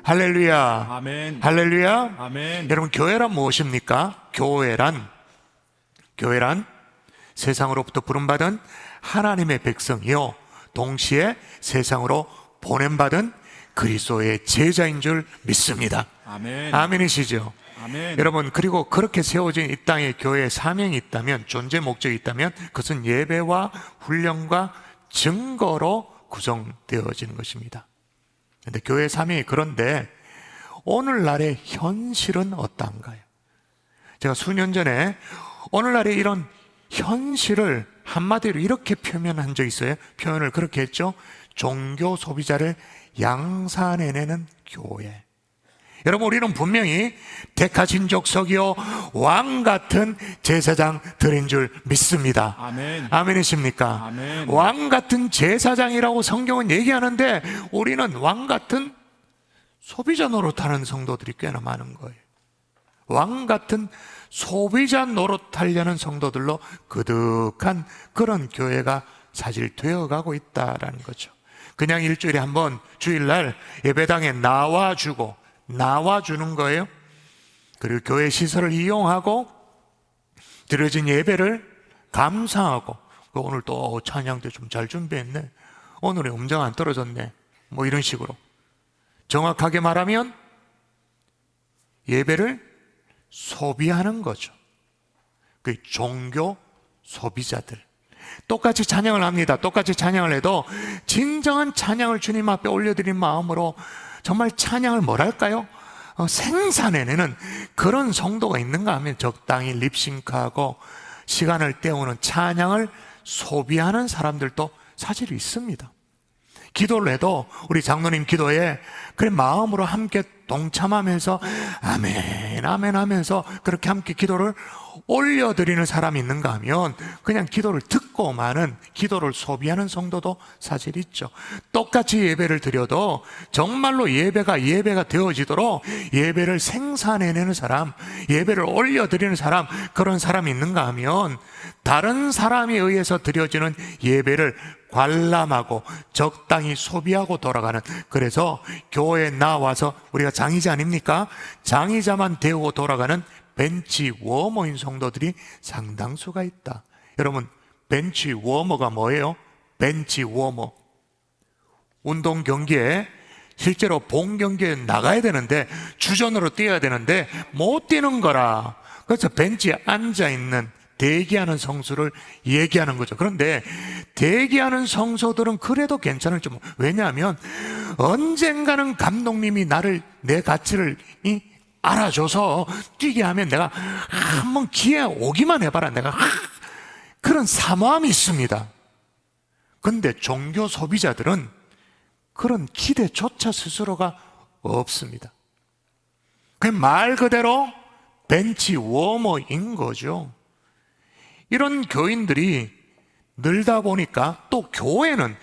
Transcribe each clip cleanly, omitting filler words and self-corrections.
할렐루야. 아멘. 할렐루야. 아멘. 여러분, 교회란 무엇입니까? 교회란 세상으로부터 부름받은 하나님의 백성이요, 동시에 세상으로 보냄받은 그리스도의 제자인 줄 믿습니다. 아멘. 아멘이시죠? 아멘. 여러분, 그리고 그렇게 세워진 이 땅에 교회의 사명이 있다면, 존재 목적이 있다면, 그것은 예배와 훈련과 증거로 구성되어지는 것입니다. 그런데 교회의 사명이 그런데 오늘날의 현실은 어떤가요? 제가 수년 전에 오늘날의 이런 현실을 한마디로 이렇게 표현한 적이 있어요. 표현을 그렇게 했죠. 종교 소비자를 양산해내는 교회. 여러분, 우리는 분명히 데카신족석이요 왕 같은 제사장들인 줄 믿습니다. 아멘. 아멘이십니까? 아멘. 왕 같은 제사장이라고 성경은 얘기하는데 우리는 왕 같은 소비자 노릇하는 성도들이 꽤나 많은 거예요. 왕 같은 소비자 노릇하려는 성도들로 그득한 그런 교회가 사실 되어가고 있다라는 거죠. 그냥 일주일에 한 번 주일날 예배당에 나와주는 거예요. 그리고 교회 시설을 이용하고 드려진 예배를 감사하고, 오늘 또 찬양도 좀 잘 준비했네, 오늘의 음정 안 떨어졌네, 뭐 이런 식으로 정확하게 말하면 예배를 소비하는 거죠. 그 종교 소비자들. 똑같이 찬양을 합니다. 똑같이 찬양을 해도 진정한 찬양을 주님 앞에 올려드린 마음으로 정말 찬양을 뭐랄까요? 생산해내는 그런 성도가 있는가 하면 적당히 립싱크하고 시간을 때우는 찬양을 소비하는 사람들도 사실 있습니다. 기도를 해도 우리 장로님 기도에 그래 마음으로 함께 동참하면서 아멘 아멘 하면서 그렇게 함께 기도를 올려드리는 사람이 있는가 하면 그냥 기도를 듣고 마는, 기도를 소비하는 성도도 사실 있죠. 똑같이 예배를 드려도 정말로 예배가 되어지도록 예배를 생산해내는 사람, 예배를 올려드리는 사람, 그런 사람이 있는가 하면 다른 사람에 의해서 드려지는 예배를 관람하고 적당히 소비하고 돌아가는, 그래서 교회에 나와서 우리가 장의자 아닙니까? 장의자만 데우고 돌아가는 벤치 워머인 성도들이 상당수가 있다. 여러분, 벤치 워머가 뭐예요? 벤치 워머. 운동 경기에 실제로 본 경기에 나가야 되는데 주전으로 뛰어야 되는데 못 뛰는 거라. 그래서 벤치에 앉아있는 대기하는 성수를 얘기하는 거죠. 그런데 대기하는 성소들은 그래도 괜찮을지 모르겠어요. 왜냐하면 언젠가는 감독님이 내 가치를 알아줘서 뛰게 하면 내가 한번 기회 오기만 해봐라, 내가 그런 사모함이 있습니다. 그런데 종교 소비자들은 그런 기대조차 스스로가 없습니다. 그냥 말 그대로 벤치 워머인 거죠. 이런 교인들이 늘다 보니까 또 교회는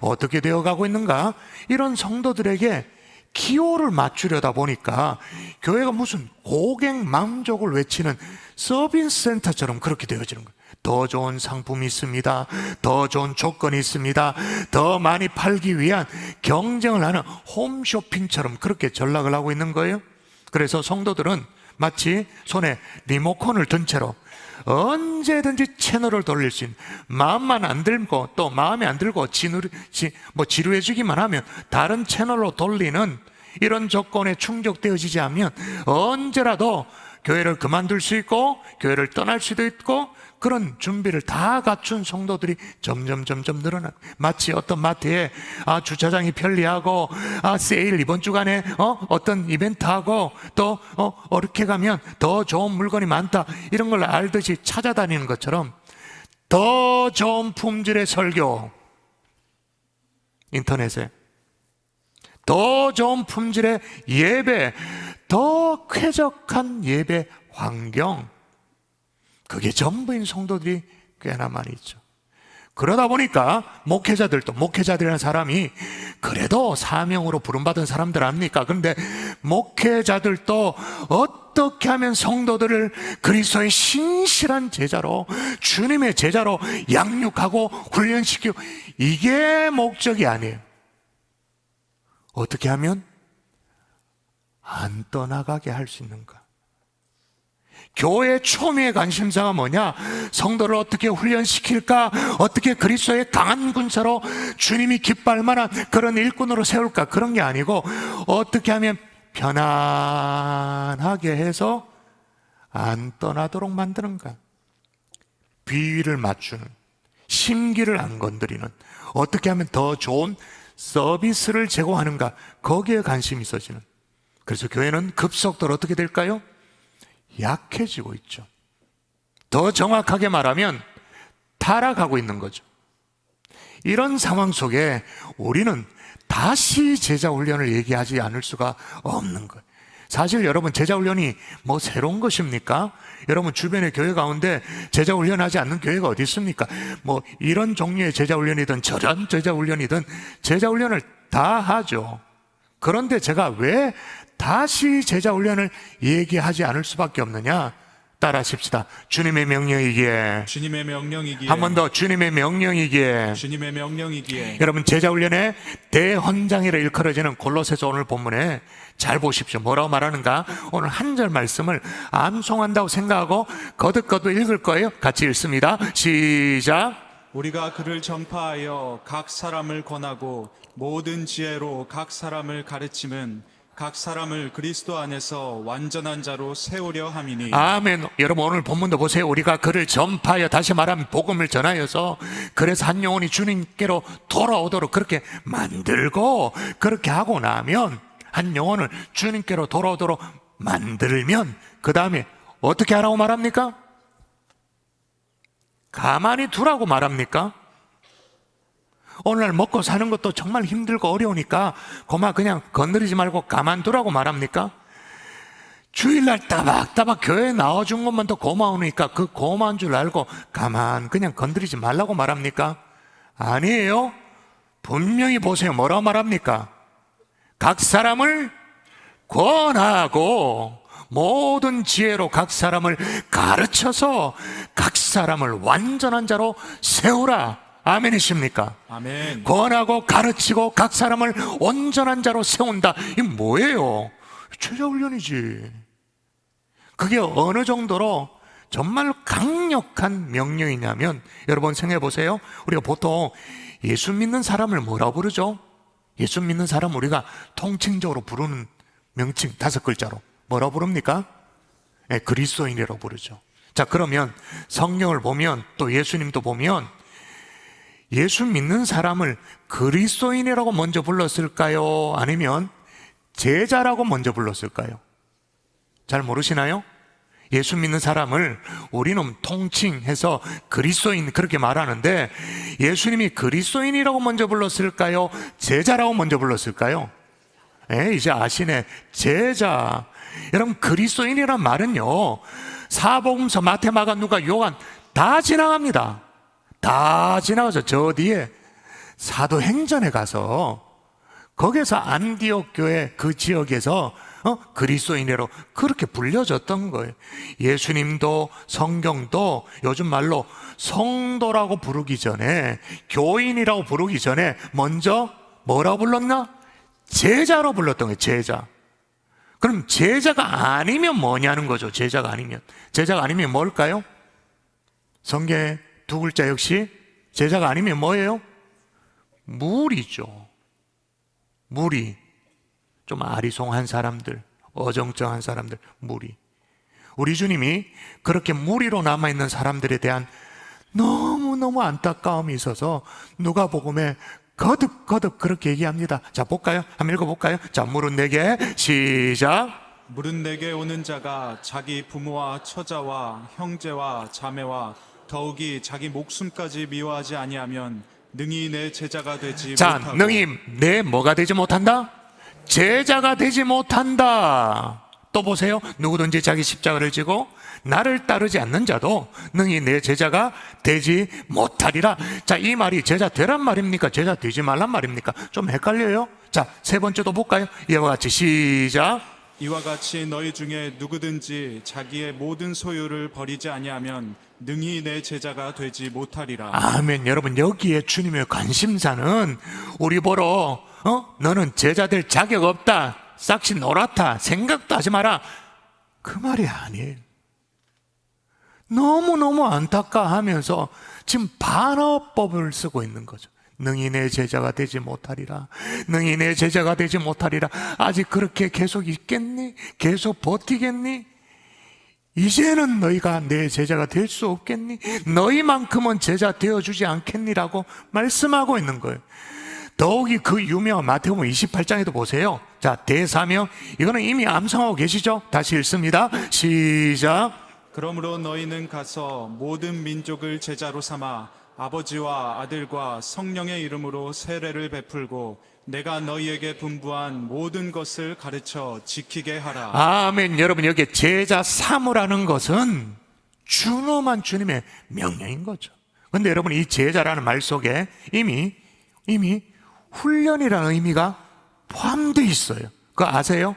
어떻게 되어가고 있는가? 이런 성도들에게 기호를 맞추려다 보니까 교회가 무슨 고객 만족을 외치는 서비스 센터처럼 그렇게 되어지는 거예요. 더 좋은 상품이 있습니다, 더 좋은 조건이 있습니다, 더 많이 팔기 위한 경쟁을 하는 홈쇼핑처럼 그렇게 전락을 하고 있는 거예요. 그래서 성도들은 마치 손에 리모컨을 든 채로 언제든지 채널을 돌릴 수 있는, 마음만 안 들고 또 마음에 안 들고 지루해 주기만 하면 다른 채널로 돌리는 이런 조건에 충족되어지지 않으면 언제라도 교회를 그만둘 수 있고 교회를 떠날 수도 있고, 그런 준비를 다 갖춘 성도들이 점점 늘어나. 마치 어떤 마트에 주차장이 편리하고 세일 이번 주간에 어떤 이벤트하고 또 이렇게 가면 더 좋은 물건이 많다, 이런 걸 알듯이 찾아다니는 것처럼 더 좋은 품질의 설교, 인터넷에 더 좋은 품질의 예배, 더 쾌적한 예배 환경, 그게 전부인 성도들이 꽤나 많이 있죠. 그러다 보니까 목회자들이라는 사람이 그래도 사명으로 부름받은 사람들 아닙니까? 그런데 목회자들도 어떻게 하면 성도들을 그리스도의 신실한 제자로, 주님의 제자로 양육하고 훈련시키고, 이게 목적이 아니에요. 어떻게 하면 안 떠나가게 할 수 있는가? 교회 초미의 관심사가 뭐냐? 성도를 어떻게 훈련시킬까? 어떻게 그리스도의 강한 군사로 주님이 기뻐할 만한 그런 일꾼으로 세울까? 그런 게 아니고 어떻게 하면 편안하게 해서 안 떠나도록 만드는가? 비위를 맞추는, 심기를 안 건드리는, 어떻게 하면 더 좋은 서비스를 제공하는가? 거기에 관심이 있어지는. 그래서 교회는 급속도로 어떻게 될까요? 약해지고 있죠. 더 정확하게 말하면 타락하고 있는 거죠. 이런 상황 속에 우리는 다시 제자 훈련을 얘기하지 않을 수가 없는 거예요. 사실 여러분, 제자 훈련이 뭐 새로운 것입니까? 여러분 주변의 교회 가운데 제자 훈련하지 않는 교회가 어디 있습니까? 뭐 이런 종류의 제자 훈련이든 저런 제자 훈련이든 제자 훈련을 다 하죠. 그런데 제가 왜 다시 제자 훈련을 얘기하지 않을 수밖에 없느냐? 따라하십시다. 주님의 명령이기에. 주님의 명령이기에. 한 번 더. 주님의 명령이기에. 주님의 명령이기에. 여러분, 제자 훈련의 대헌장이라 일컬어지는 골로새서 오늘 본문에 잘 보십시오. 뭐라고 말하는가? 오늘 한 절 말씀을 암송한다고 생각하고 거듭거듭 읽을 거예요. 같이 읽습니다. 시작. 우리가 그를 전파하여 각 사람을 권하고 모든 지혜로 각 사람을 가르침은 각 사람을 그리스도 안에서 완전한 자로 세우려 함이니. 아멘. 여러분 오늘 본문도 보세요. 우리가 그를 전파하여, 다시 말하면 복음을 전하여서, 그래서 한 영혼이 주님께로 돌아오도록 그렇게 만들고, 그렇게 하고 나면, 한 영혼을 주님께로 돌아오도록 만들면 그 다음에 어떻게 하라고 말합니까? 가만히 두라고 말합니까? 오늘날 먹고 사는 것도 정말 힘들고 어려우니까 그만 그냥 건드리지 말고 가만두라고 말합니까? 주일날 따박따박 교회에 나와준 것만 더 고마우니까 그 고마운 줄 알고 가만 그냥 건드리지 말라고 말합니까? 아니에요. 분명히 보세요. 뭐라고 말합니까? 각 사람을 권하고 모든 지혜로 각 사람을 가르쳐서 각 사람을 완전한 자로 세우라. 아멘이십니까? 아멘. 권하고 가르치고 각 사람을 온전한 자로 세운다. 이게 뭐예요? 제자 훈련이지. 그게 어느 정도로 정말 강력한 명령이냐면, 여러분 생각해 보세요. 우리가 보통 예수 믿는 사람을 뭐라고 부르죠? 예수 믿는 사람 우리가 통칭적으로 부르는 명칭 5글자로 뭐라고 부릅니까? 네, 그리스도인이라고 부르죠. 자, 그러면 성경을 보면, 또 예수님도 보면 예수 믿는 사람을 그리스도인이라고 먼저 불렀을까요? 아니면 제자라고 먼저 불렀을까요? 잘 모르시나요? 예수 믿는 사람을 우리는 통칭해서 그리스도인 그렇게 말하는데, 예수님이 그리스도인이라고 먼저 불렀을까요? 제자라고 먼저 불렀을까요? 이제 아시네. 제자. 여러분, 그리스도인이란 말은요, 사복음서, 마태, 마가, 누가, 요한 다 지나갑니다. 다 지나가서 저 뒤에 사도행전에 가서 거기서 안디옥 교회 그 지역에서 그리스도인으로 그렇게 불려졌던 거예요. 예수님도 성경도 요즘 말로 성도라고 부르기 전에, 교인이라고 부르기 전에 먼저 뭐라고 불렀나? 제자로 불렀던 거예요. 제자. 그럼 제자가 아니면 뭐냐는 거죠. 제자가 아니면. 제자가 아니면 뭘까요? 성경에 2글자 역시 제자가 아니면 뭐예요? 무리죠. 무리. 좀 아리송한 사람들, 어정쩡한 사람들, 무리. 우리 주님이 그렇게 무리로 남아있는 사람들에 대한 너무너무 안타까움이 있어서 누가복음에 거듭거듭 그렇게 얘기합니다. 자, 볼까요? 한번 읽어볼까요? 자, 물은 내게. 시작. 물은 내게 오는 자가 자기 부모와 처자와 형제와 자매와 더욱이 자기 목숨까지 미워하지 아니하면 능히 내 제자가 되지 자, 못하고. 능히 내 뭐가 되지 못한다? 제자가 되지 못한다. 또 보세요. 누구든지 자기 십자가를 지고 나를 따르지 않는 자도 능히 내 제자가 되지 못하리라. 자, 이 말이 제자 되란 말입니까? 제자 되지 말란 말입니까? 좀 헷갈려요. 자, 3번째도 볼까요? 이와 같이 시작. 이와 같이 너희 중에 누구든지 자기의 모든 소유를 버리지 아니하면 능히 내 제자가 되지 못하리라. 아멘. 여러분, 여기에 주님의 관심사는 우리 보러 너는 제자 될 자격 없다, 싹시 놀았다, 생각도 하지 마라, 그 말이 아니에요. 너무너무 안타까워하면서 지금 반어법을 쓰고 있는 거죠. 능히 내 제자가 되지 못하리라, 능히 내 제자가 되지 못하리라. 아직 그렇게 계속 있겠니? 계속 버티겠니? 이제는 너희가 내 제자가 될 수 없겠니? 너희만큼은 제자 되어주지 않겠니라고 말씀하고 있는 거예요. 더욱이 그 유명한 마태복음 28장에도 보세요. 자, 대사명, 이거는 이미 암송하고 계시죠? 다시 읽습니다. 시작. 그러므로 너희는 가서 모든 민족을 제자로 삼아 아버지와 아들과 성령의 이름으로 세례를 베풀고 내가 너희에게 분부한 모든 것을 가르쳐 지키게 하라. 아멘. 여러분, 여기 제자 삼으라는 것은 준엄한 주님의 명령인 거죠. 그런데 여러분, 이 제자라는 말 속에 이미 훈련이라는 의미가 포함되어 있어요. 그거 아세요?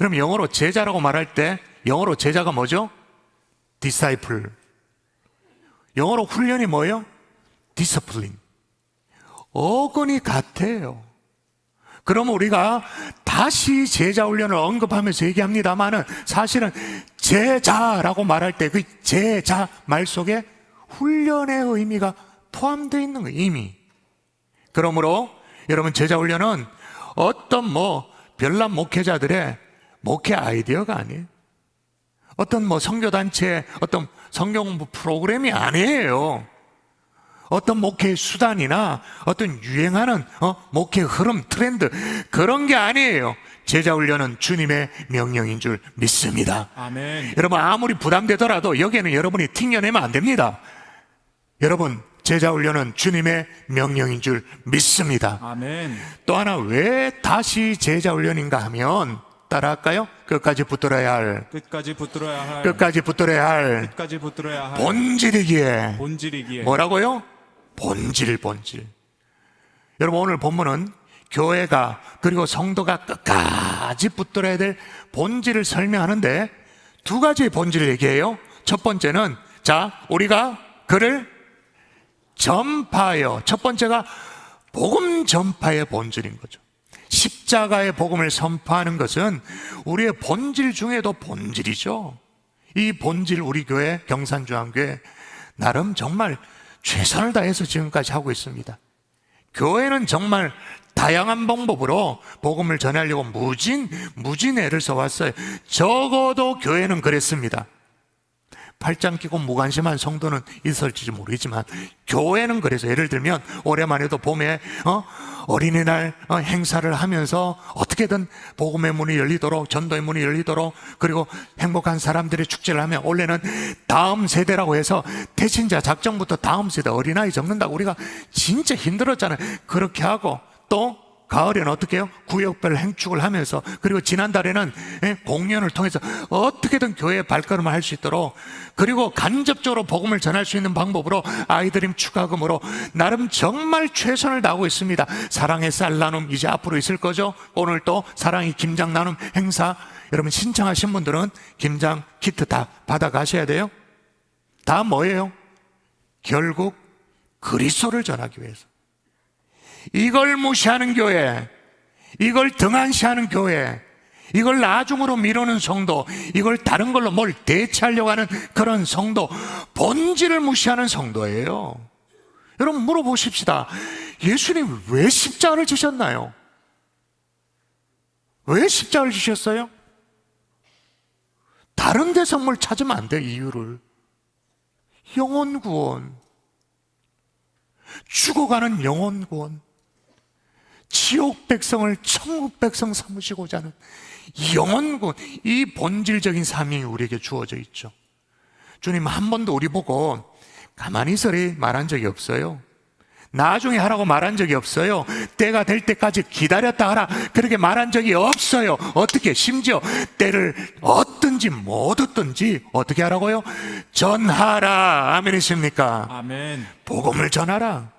여러분, 영어로 제자라고 말할 때 영어로 제자가 뭐죠? disciple. 영어로 훈련이 뭐예요? discipline. 어근이 같아요. 그러면 우리가 다시 제자 훈련을 언급하면서 얘기합니다만은 사실은 제자라고 말할 때 그 제자 말 속에 훈련의 의미가 포함되어 있는 거예요, 이미. 그러므로 여러분, 제자 훈련은 어떤 별난 목회자들의 목회 아이디어가 아니에요. 어떤 선교단체의 어떤 성경공부 프로그램이 아니에요. 어떤 목회의 수단이나 어떤 유행하는 목회 흐름, 트렌드, 그런 게 아니에요. 제자훈련은 주님의 명령인 줄 믿습니다. 아멘. 여러분, 아무리 부담되더라도 여기에는 여러분이 튕겨내면 안 됩니다. 여러분, 제자훈련은 주님의 명령인 줄 믿습니다. 아멘. 또 하나, 왜 다시 제자훈련인가 하면, 따라할까요? 끝까지 붙들어야 할, 끝까지 붙들어야 할, 끝까지 붙들어야 할 끝까지 붙들어야 할 본질이기에. 본질이기에. 뭐라고요? 본질. 여러분, 오늘 본문은 교회가 그리고 성도가 끝까지 붙들어야 될 본질을 설명하는데 두 가지의 본질을 얘기해요. 첫 번째는, 자, 우리가 그를 전파하여, 첫 번째가 복음 전파의 본질인 거죠. 십자가의 복음을 선포하는 것은 우리의 본질 중에도 본질이죠. 이 본질, 우리 교회, 경산중앙교회 나름 정말 최선을 다해서 지금까지 하고 있습니다. 교회는 정말 다양한 방법으로 복음을 전하려고 무진 애를 써왔어요. 적어도 교회는 그랬습니다. 팔짱 끼고 무관심한 성도는 있을지 모르겠지만 교회는 그래서, 예를 들면 올해만 해도 봄에 어린이날 행사를 하면서 어떻게든 복음의 문이 열리도록, 전도의 문이 열리도록, 그리고 행복한 사람들의 축제를 하면, 원래는 다음 세대라고 해서 태신자 작정부터 다음 세대 어린아이 적는다고 우리가 진짜 힘들었잖아요. 그렇게 하고, 또 가을에는 어떻게 해요? 구역별 행축을 하면서, 그리고 지난달에는 공연을 통해서 어떻게든 교회에 발걸음을 할 수 있도록, 그리고 간접적으로 복음을 전할 수 있는 방법으로 아이드림 축하금으로 나름 정말 최선을 다하고 있습니다. 사랑의 쌀 나눔 이제 앞으로 있을 거죠. 오늘 또 사랑의 김장 나눔 행사, 여러분 신청하신 분들은 김장 키트 다 받아가셔야 돼요. 다 뭐예요? 결국 그리스도를 전하기 위해서. 이걸 무시하는 교회, 이걸 등한시하는 교회, 이걸 나중으로 미루는 성도, 이걸 다른 걸로 뭘 대체하려고 하는 그런 성도, 본질을 무시하는 성도예요. 여러분 물어보십시다. 예수님 왜 십자가를 지셨나요? 왜 십자가를 지셨어요? 다른 데서 뭘 찾으면 안 돼, 이유를. 영혼 구원, 죽어가는 영혼 구원, 지옥 백성을 천국 백성 삼으시고자 하는 영혼 구원, 이 본질적인 사명이 우리에게 주어져 있죠. 주님 한 번도 우리 보고 가만히 있으리 말한 적이 없어요. 나중에 하라고 말한 적이 없어요. 때가 될 때까지 기다렸다 하라 그렇게 말한 적이 없어요. 어떻게, 심지어 때를 얻든지 못 얻든지 어떻게 하라고요? 전하라. 아멘이십니까? 아멘. 복음을 전하라.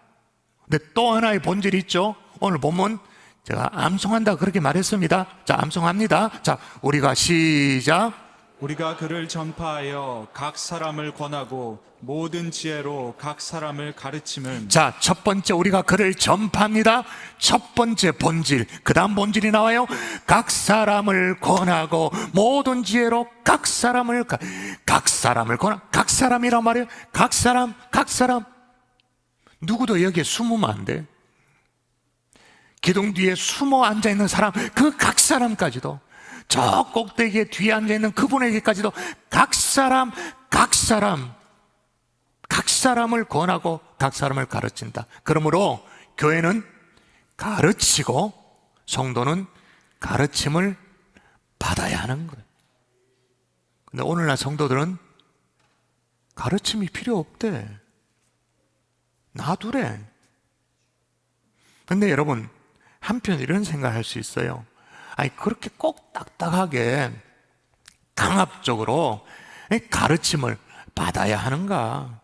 근데 또 하나의 본질이 있죠. 오늘 본문 제가 암송한다 그렇게 말했습니다. 자, 암송합니다. 자, 우리가 시작. 우리가 그를 전파하여 각 사람을 권하고 모든 지혜로 각 사람을 가르침은 자, 첫 번째 우리가 그를 전파합니다. 첫 번째 본질. 그 다음 본질이 나와요. 각 사람을 권하고 모든 지혜로 각 사람을 권하. 각 사람이란 말이에요. 각 사람. 누구도 여기에 숨으면 안 돼. 기둥 뒤에 숨어 앉아있는 사람, 그 각 사람까지도, 저 꼭대기에 뒤에 앉아있는 그분에게까지도 각 사람을 권하고 각 사람을 가르친다. 그러므로 교회는 가르치고 성도는 가르침을 받아야 하는 거예요. 근데 오늘날 성도들은 가르침이 필요 없대. 놔두래. 근데 여러분, 한편 이런 생각을 할 수 있어요. 아니, 그렇게 꼭 딱딱하게 강압적으로 가르침을 받아야 하는가?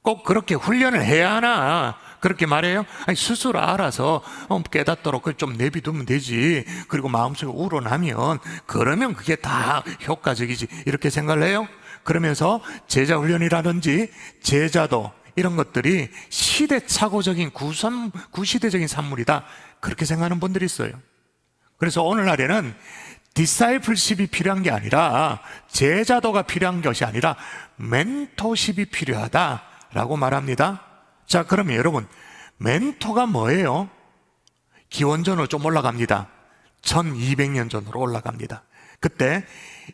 꼭 그렇게 훈련을 해야 하나? 그렇게 말해요? 아니, 스스로 알아서 깨닫도록 좀 내비두면 되지. 그리고 마음속에 우러나면 그러면 그게 다 효과적이지. 이렇게 생각을 해요? 그러면서 제자 훈련이라든지 제자도 이런 것들이 시대착오적인 구시대적인 산물이다. 그렇게 생각하는 분들이 있어요. 그래서 오늘날에는 디사이플십이 필요한 게 아니라, 제자도가 필요한 것이 아니라 멘토십이 필요하다라고 말합니다. 자, 그러면 여러분, 멘토가 뭐예요? 기원전으로 좀 올라갑니다. 1200년 전으로 올라갑니다. 그때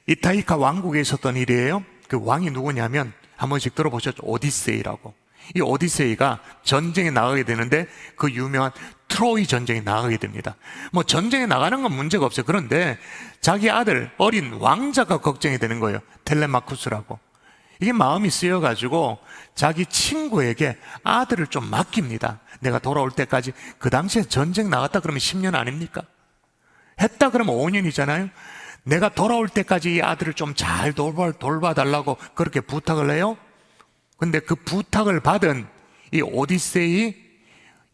이타이카 왕국에 있었던 일이에요. 그 왕이 누구냐면, 한 번씩 들어보셨죠? 오디세이라고. 이 오디세이가 전쟁에 나가게 되는데 그 유명한 트로이 전쟁에 나가게 됩니다. 뭐 전쟁에 나가는 건 문제가 없어요. 그런데 자기 아들 어린 왕자가 걱정이 되는 거예요. 텔레마쿠스라고. 이게 마음이 쓰여가지고 자기 친구에게 아들을 좀 맡깁니다. 내가 돌아올 때까지. 그 당시에 전쟁 나갔다 그러면 10년 아닙니까? 했다 그러면 5년이잖아요. 내가 돌아올 때까지 이 아들을 좀 잘 돌봐달라고 그렇게 부탁을 해요. 근데 그 부탁을 받은 이 오디세이,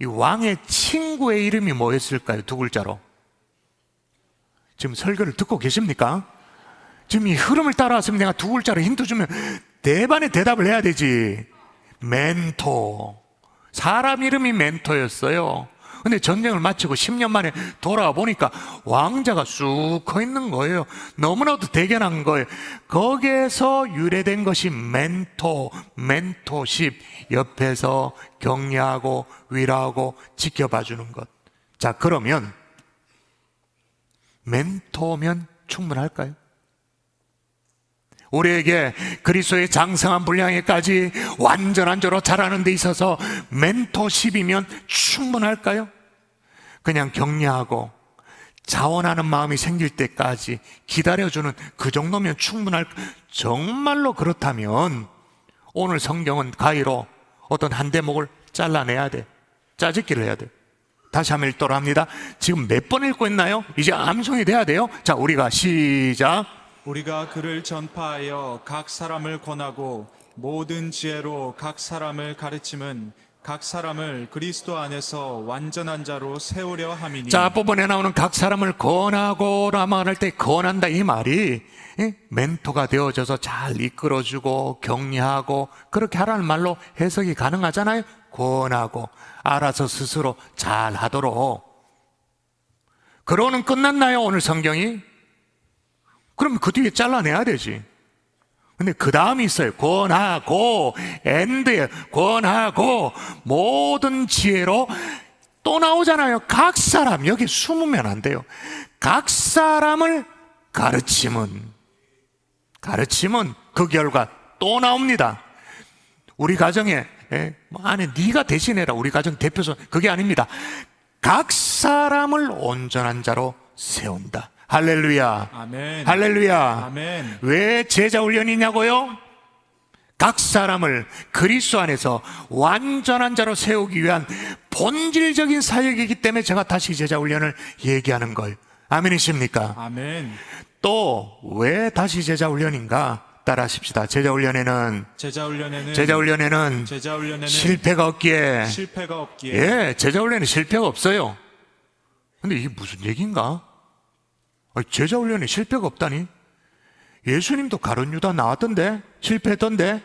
이 왕의 친구의 이름이 뭐였을까요? 두 글자로. 지금 설교를 듣고 계십니까? 지금 이 흐름을 따라왔으면 내가 두 글자로 힌트 주면 대반의 대답을 해야 되지. 멘토. 사람 이름이 멘토였어요. 근데 전쟁을 마치고 10년 만에 돌아와 보니까 왕자가 쑥 커 있는 거예요. 너무나도 대견한 거예요. 거기에서 유래된 것이 멘토십. 옆에서 격려하고 위로하고 지켜봐 주는 것. 자, 그러면 멘토면 충분할까요? 우리에게 그리스도의 장성한 분량에까지 완전한 자로 자라는 데 있어서 멘토십이면 충분할까요? 그냥 격려하고 자원하는 마음이 생길 때까지 기다려주는 그 정도면 충분할까요? 정말로 그렇다면 오늘 성경은 가히로 어떤 한 대목을 잘라내야 돼. 짜집기를 해야 돼. 다시 한번 읽도록 합니다. 지금 몇 번 읽고 있나요? 이제 암송이 돼야 돼요. 자, 우리가 시작. 우리가 그를 전파하여 각 사람을 권하고 모든 지혜로 각 사람을 가르침은 각 사람을 그리스도 안에서 완전한 자로 세우려 함이니. 자, 앞부분에 나오는 각 사람을 권하고라 말할 때 권한다 이 말이 멘토가 되어져서 잘 이끌어주고 격려하고 그렇게 하라는 말로 해석이 가능하잖아요. 권하고 알아서 스스로 잘 하도록. 그러고는 끝났나요? 오늘 성경이? 그럼 그 뒤에 잘라내야 되지. 근데 그 다음이 있어요. 권하고 엔드 권하고 모든 지혜로 또 나오잖아요. 각 사람. 여기 숨으면 안 돼요. 각 사람을 가르침은 그 결과 또 나옵니다. 우리 가정에 안에 네가 대신해라. 우리 가정 대표선. 그게 아닙니다. 각 사람을 온전한 자로 세운다. 할렐루야. 아멘. 할렐루야. 아멘. 왜 제자 훈련이냐고요? 각 사람을 그리스도 안에서 완전한 자로 세우기 위한 본질적인 사역이기 때문에 제가 다시 제자 훈련을 얘기하는 거예요. 아멘이십니까? 아멘. 또 왜 다시 제자 훈련인가? 따라하십시다. 제자 훈련에는 실패가 없기에. 예, 제자 훈련에 실패가 없어요. 근데 이게 무슨 얘기인가? 제자 훈련에 실패가 없다니? 예수님도 가룟 유다 나왔던데, 실패했던데.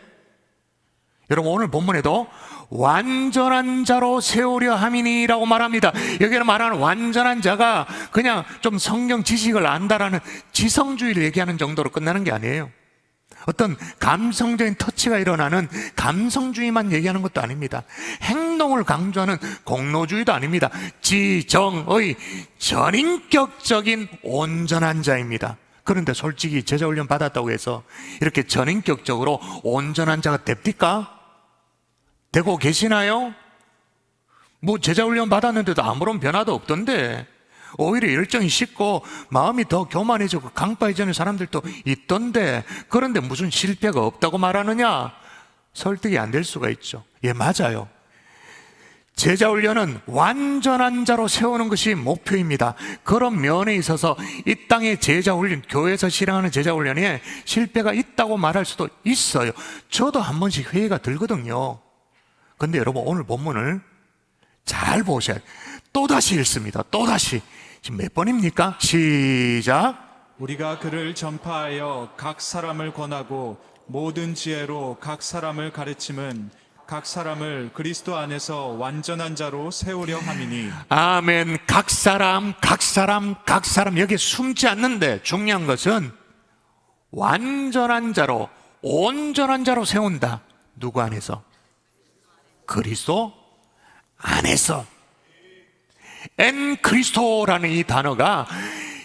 여러분, 오늘 본문에도 완전한 자로 세우려 함이니라고 말합니다. 여기는 말하는 완전한 자가 그냥 좀 성경 지식을 안다라는 지성주의를 얘기하는 정도로 끝나는 게 아니에요. 어떤 감성적인 터치가 일어나는 감성주의만 얘기하는 것도 아닙니다. 행동을 강조하는 공로주의도 아닙니다. 지정의 전인격적인 온전한 자입니다. 그런데 솔직히 제자훈련 받았다고 해서 이렇게 전인격적으로 온전한 자가 됩니까? 되고 계시나요? 뭐 제자훈련 받았는데도 아무런 변화도 없던데, 오히려 열정이 식고 마음이 더 교만해지고 강빠해지는 사람들도 있던데, 그런데 무슨 실패가 없다고 말하느냐? 설득이 안 될 수가 있죠. 예, 맞아요. 제자훈련은 완전한 자로 세우는 것이 목표입니다. 그런 면에 있어서 이 땅의 제자훈련, 교회에서 실행하는 제자훈련에 실패가 있다고 말할 수도 있어요. 저도 한 번씩 회의가 들거든요. 근데 여러분, 오늘 본문을 잘 보셔야 돼요. 또다시 읽습니다. 또다시. 지금 몇 번입니까? 시작. 우리가 그를 전파하여 각 사람을 권하고 모든 지혜로 각 사람을 가르침은 각 사람을 그리스도 안에서 완전한 자로 세우려 함이니. 아멘. 각 사람, 각 사람, 각 사람. 여기에 숨지 않는데 중요한 것은 완전한 자로, 온전한 자로 세운다. 누구 안에서? 그리스도 안에서. 엔 그리스도라는 이 단어가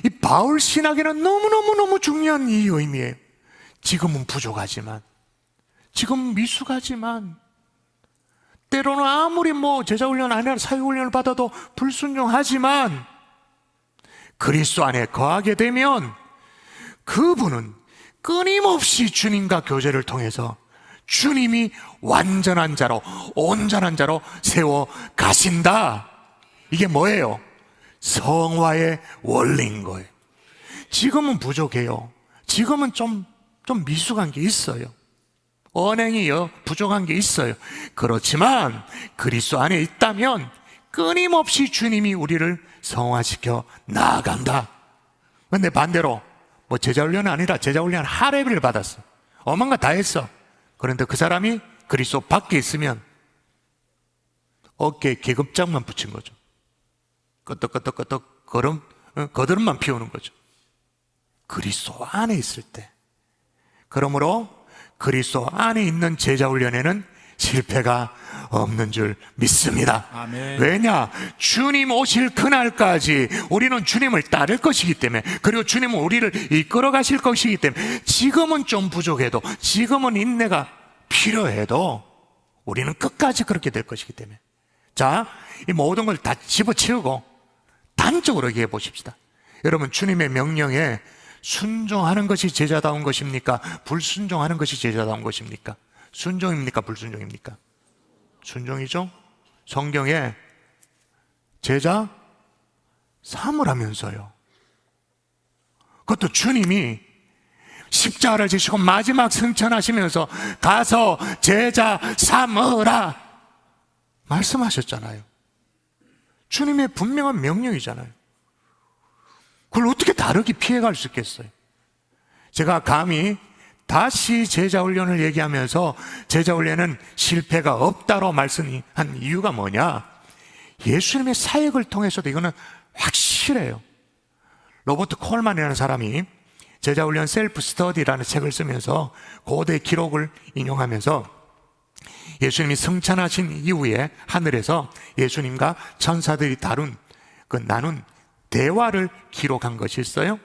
이 바울 신학에는 너무너무 중요한 이 의미예요. 지금은 부족하지만, 지금 미숙하지만, 때로는 아무리 제자훈련 아니라 사회훈련을 받아도 불순종하지만 그리스도 안에 거하게 되면 그분은 끊임없이 주님과 교제를 통해서 주님이 완전한 자로, 온전한 자로 세워 가신다. 이게 뭐예요? 성화의 원리인 거예요. 지금은 부족해요. 지금은 좀 미숙한 게 있어요. 언행이 부족한 게 있어요. 그렇지만 그리스도 안에 있다면 끊임없이 주님이 우리를 성화시켜 나아간다. 그런데 반대로 제자훈련이 아니라 제자훈련 할애비를 받았어. 어만가 다 했어. 그런데 그 사람이 그리스도 밖에 있으면 어깨에 계급장만 붙인 거죠. 끄떡끄떡끄떡 거드름만 피우는 거죠. 그리스도 안에 있을 때. 그러므로 그리스도 안에 있는 제자훈련에는 실패가 없는 줄 믿습니다. 아멘. 왜냐? 주님 오실 그날까지 우리는 주님을 따를 것이기 때문에, 그리고 주님은 우리를 이끌어 가실 것이기 때문에, 지금은 좀 부족해도, 지금은 인내가 필요해도 우리는 끝까지 그렇게 될 것이기 때문에. 자, 이 모든 걸 다 집어치우고 단적으로 얘기해 보십시다. 여러분, 주님의 명령에 순종하는 것이 제자다운 것입니까? 불순종하는 것이 제자다운 것입니까? 순종입니까? 불순종입니까? 순종이죠? 성경에 제자 삼으라면서요. 그것도 주님이 십자가를 지시고 마지막 승천하시면서 가서 제자 삼으라 말씀하셨잖아요. 주님의 분명한 명령이잖아요. 그걸 어떻게 다르게 피해갈 수 있겠어요? 제가 감히 다시 제자훈련을 얘기하면서 제자훈련은 실패가 없다로 말씀한 이유가 뭐냐? 예수님의 사역을 통해서도 이거는 확실해요. 로버트 콜만이라는 사람이 제자훈련 셀프 스터디라는 책을 쓰면서 고대 기록을 인용하면서 예수님이 승천하신 이후에 하늘에서 예수님과 천사들이 나눈 대화를 기록한 것이 있어요.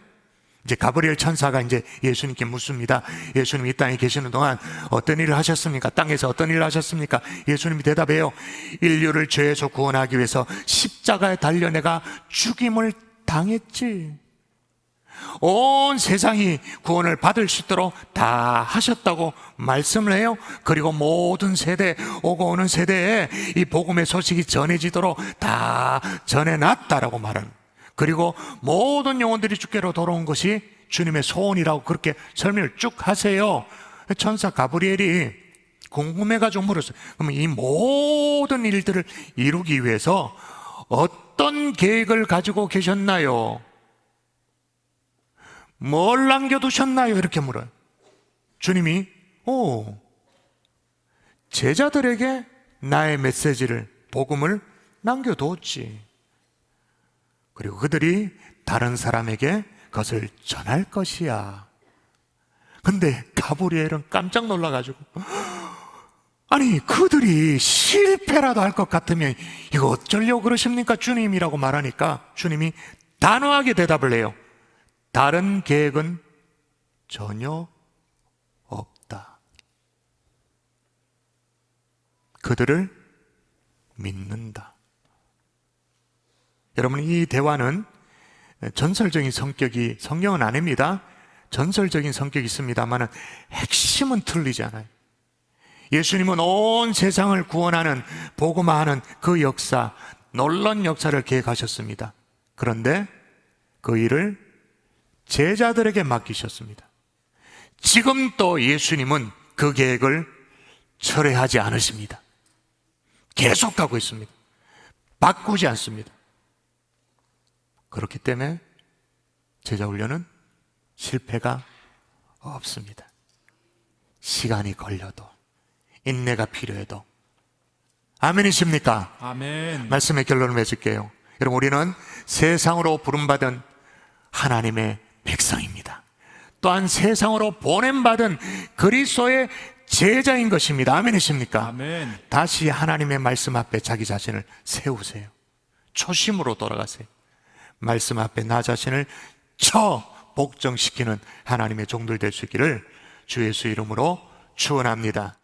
이제 가브리엘 천사가 이제 예수님께 묻습니다. 예수님 이 땅에 계시는 동안 어떤 일을 하셨습니까? 땅에서 어떤 일을 하셨습니까? 예수님이 대답해요. 인류를 죄에서 구원하기 위해서 십자가에 달려 내가 죽임을 당했지. 온 세상이 구원을 받을 수 있도록 다 하셨다고 말씀을 해요. 그리고 모든 세대, 오고 오는 세대에 이 복음의 소식이 전해지도록 다 전해놨다라고 말하는. 그리고 모든 영혼들이 주께로 돌아온 것이 주님의 소원이라고 그렇게 설명을 쭉 하세요. 천사 가브리엘이 궁금해가지고 물었어요. 그러면 이 모든 일들을 이루기 위해서 어떤 계획을 가지고 계셨나요? 뭘 남겨두셨나요? 이렇게 물어요. 주님이 제자들에게 나의 메시지를, 복음을 남겨뒀지. 그리고 그들이 다른 사람에게 그것을 전할 것이야. 근데 가브리엘은 깜짝 놀라가지고, 아니 그들이 실패라도 할 것 같으면 이거 어쩌려고 그러십니까 주님이라고 말하니까 주님이 단호하게 대답을 해요. 다른 계획은 전혀 없다. 그들을 믿는다. 여러분, 이 대화는 전설적인 성격이, 성경은 아닙니다. 전설적인 성격이 있습니다만 핵심은 틀리지 않아요. 예수님은 온 세상을 구원하는, 복음화하는 그 역사, 놀라운 역사를 계획하셨습니다. 그런데 그 일을 제자들에게 맡기셨습니다. 지금 또 예수님은 그 계획을 철회하지 않으십니다. 계속 가고 있습니다. 바꾸지 않습니다. 그렇기 때문에 제자 훈련은 실패가 없습니다. 시간이 걸려도, 인내가 필요해도. 아멘이십니까? 아멘. 말씀의 결론을 맺을게요. 여러분, 우리는 세상으로 부름받은 하나님의 백성입니다. 또한 세상으로 보냄받은 그리스도의 제자인 것입니다. 아멘이십니까? 아멘. 다시 하나님의 말씀 앞에 자기 자신을 세우세요. 초심으로 돌아가세요. 말씀 앞에 나 자신을 복종시키는 하나님의 종들 될 수 있기를 주 예수 이름으로 축원합니다.